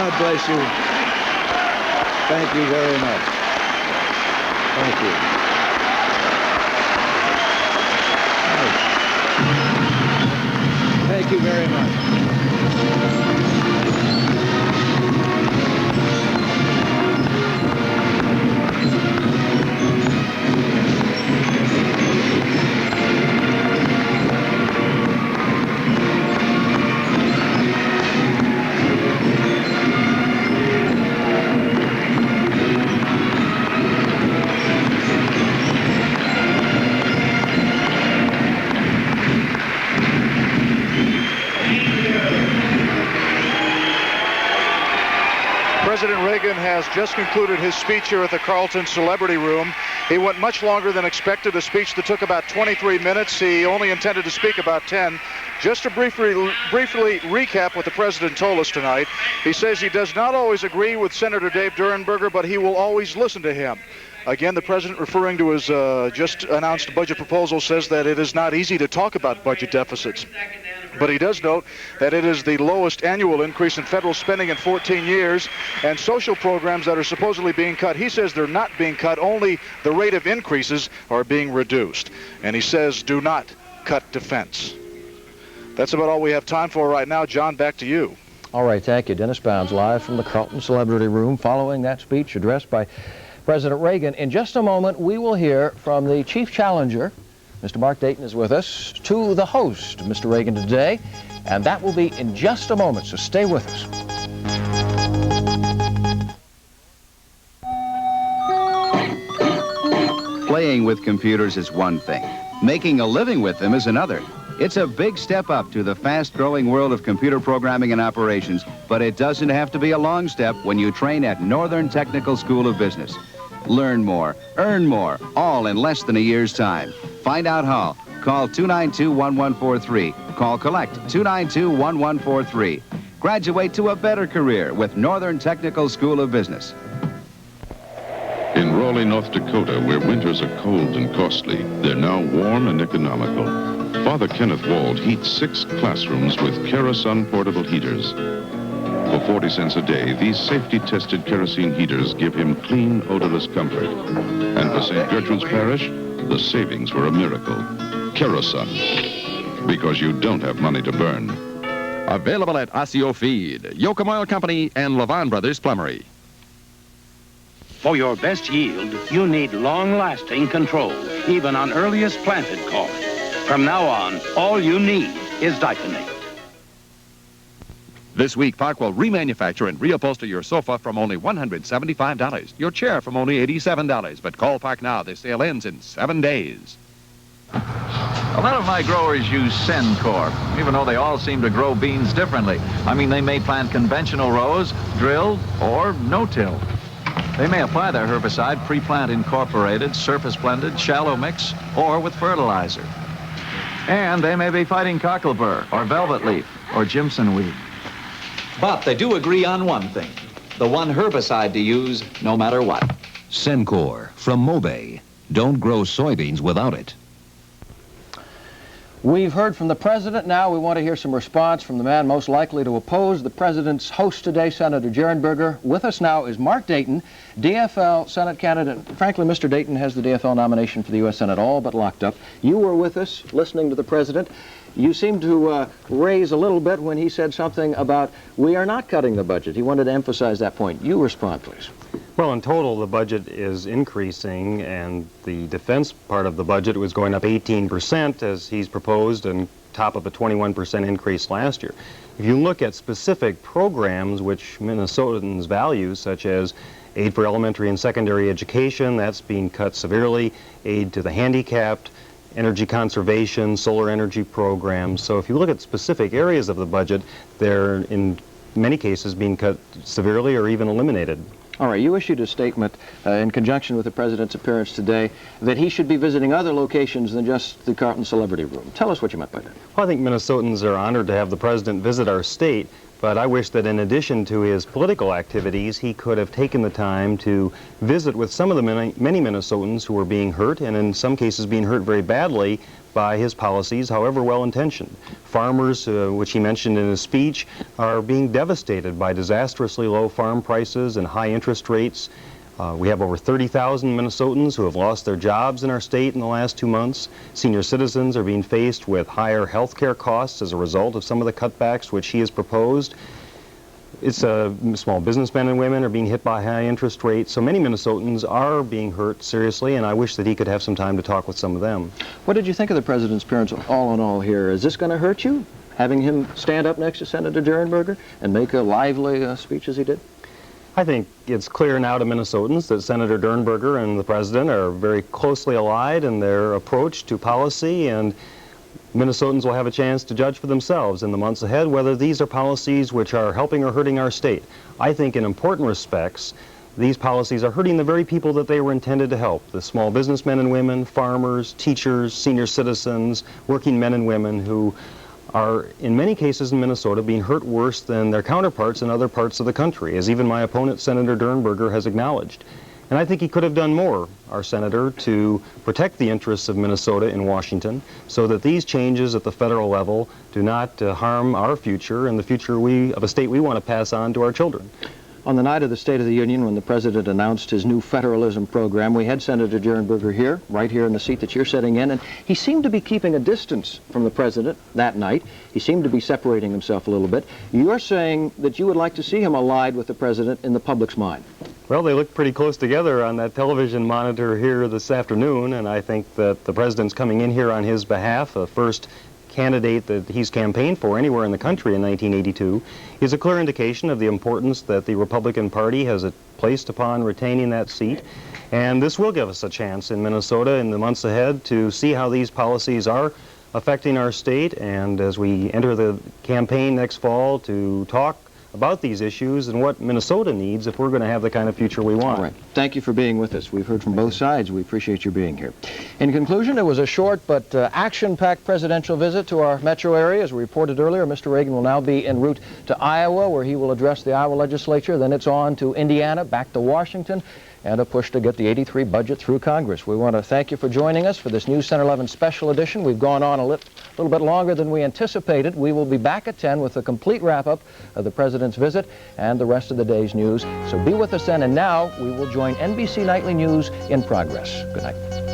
God bless you. Thank you very much. Thank you. Thank you very much. President Reagan has just concluded his speech here at the Carlton Celebrity Room. He went much longer than expected, a speech that took about 23 minutes. He only intended to speak about 10. Just to briefly recap what the president told us tonight, he says he does not always agree with Senator Dave Durenberger, but he will always listen to him. Again, the president, referring to his just announced budget proposal, says that it is not easy to talk about budget deficits. But he does note that it is the lowest annual increase in federal spending in 14 years, and social programs that are supposedly being cut, he says they're not being cut, only the rate of increases are being reduced. And he says, do not cut defense. That's about all we have time for right now. John, back to you. All right, thank you. Dennis Bounds, live from the Carlton Celebrity Room, following that speech addressed by President Reagan. In just a moment, we will hear from the chief challenger. Mr. Mark Dayton is with us, to the host, Mr. Reagan, today, and that will be in just a moment, so stay with us. Playing with computers is one thing. Making a living with them is another. It's a big step up to the fast-growing world of computer programming and operations, but it doesn't have to be a long step when you train at Northern Technical School of Business. Learn more, earn more, all in less than a year's time. Find out how. Call 292-1143. Call Collect 292-1143. Graduate to a better career with Northern Technical School of Business. In Raleigh, North Dakota, where winters are cold and costly, they're now warm and economical. Father Kenneth Wald heats 6 classrooms with Kerosene portable heaters. For 40 cents a day, these safety-tested kerosene heaters give him clean, odorless comfort. And for St. Gertrude's Parish, the savings were a miracle. Kerosene, because you don't have money to burn. Available at Osseo Feed, Yoakum Oil Company, and Levon Brothers Plumbery. For your best yield, you need long-lasting control, even on earliest planted corn. From now on, all you need is Diphenate. This week, Park will remanufacture and reupholster your sofa from only $175, your chair from only $87. But call Park now. This sale ends in 7 days. A lot of my growers use Sencor, even though they all seem to grow beans differently. I mean, they may plant conventional rows, drilled, or no-till. They may apply their herbicide pre-plant incorporated, surface blended, shallow mix, or with fertilizer. And they may be fighting cocklebur, or velvet leaf, or Jimson weed. But they do agree on one thing, the one herbicide to use no matter what. Sencor from Mobay. Don't grow soybeans without it. We've heard from the president. Now we want to hear some response from the man most likely to oppose the president's host today, Senator Durenberger. With us now is Mark Dayton, DFL Senate candidate. Frankly, Mr. Dayton has the DFL nomination for the U.S. Senate all but locked up. You were with us listening to the president. You seemed to raise a little bit when he said something about we are not cutting the budget. He wanted to emphasize that point. You respond, please. Well, in total, the budget is increasing, and the defense part of the budget was going up 18% as he's proposed, and top of a 21% increase last year. If you look at specific programs which Minnesotans value, such as aid for elementary and secondary education, that's being cut severely, aid to the handicapped, energy conservation, solar energy programs. So if you look at specific areas of the budget, they're in many cases being cut severely or even eliminated. All right, you issued a statement in conjunction with the president's appearance today that he should be visiting other locations than just the Carlton Celebrity Room. Tell us what you meant by that. Well, I think Minnesotans are honored to have the president visit our state, But I wish that in addition to his political activities, he could have taken the time to visit with some of the many Minnesotans who are being hurt, and in some cases being hurt very badly by his policies, however well-intentioned. Farmers, which he mentioned in his speech, are being devastated by disastrously low farm prices and high interest rates. We have over 30,000 Minnesotans who have lost their jobs in our state in the last 2 months. Senior citizens are being faced with higher health care costs as a result of some of the cutbacks which he has proposed. Small businessmen and women are being hit by high interest rates. So many Minnesotans are being hurt seriously, and I wish that he could have some time to talk with some of them. What did you think of the president's appearance all in all here? Is this going to hurt you, having him stand up next to Senator Durenberger and make a lively speech as he did? I think it's clear now to Minnesotans that Senator Durenberger and the president are very closely allied in their approach to policy, and Minnesotans will have a chance to judge for themselves in the months ahead whether these are policies which are helping or hurting our state. I think in important respects, these policies are hurting the very people that they were intended to help, the small businessmen and women, farmers, teachers, senior citizens, working men and women who are, in many cases in Minnesota, being hurt worse than their counterparts in other parts of the country, as even my opponent, Senator Durenberger, has acknowledged. And I think he could have done more, our senator, to protect the interests of Minnesota in Washington so that these changes at the federal level do not harm our future and the future of a state we want to pass on to our children. On the night of the State of the Union, when the president announced his new federalism program, we had Senator Durenberger here, right here in the seat that you're sitting in, and he seemed to be keeping a distance from the president that night. He seemed to be separating himself a little bit. You're saying that you would like to see him allied with the president in the public's mind. Well, they look pretty close together on that television monitor here this afternoon, and I think that the president's coming in here on his behalf, the first candidate that he's campaigned for anywhere in the country in 1982, is a clear indication of the importance that the Republican Party has placed upon retaining that seat. And this will give us a chance in Minnesota in the months ahead to see how these policies are affecting our state, and as we enter the campaign next fall, to talk about these issues and what Minnesota needs if we're going to have the kind of future we want. All right. Thank you for being with us. We've heard from both sides. We appreciate you being here. In conclusion, it was a short but action-packed presidential visit to our metro area. As we reported earlier, Mr. Reagan will now be en route to Iowa, where he will address the Iowa legislature. Then it's on to Indiana, back to Washington, and a push to get the 83 budget through Congress. We want to thank you for joining us for this News Center 11 special edition. We've gone on a little bit longer than we anticipated. We will be back at 10 with a complete wrap-up of the president's visit and the rest of the day's news. So be with us then, and now we will join NBC Nightly News in progress. Good night.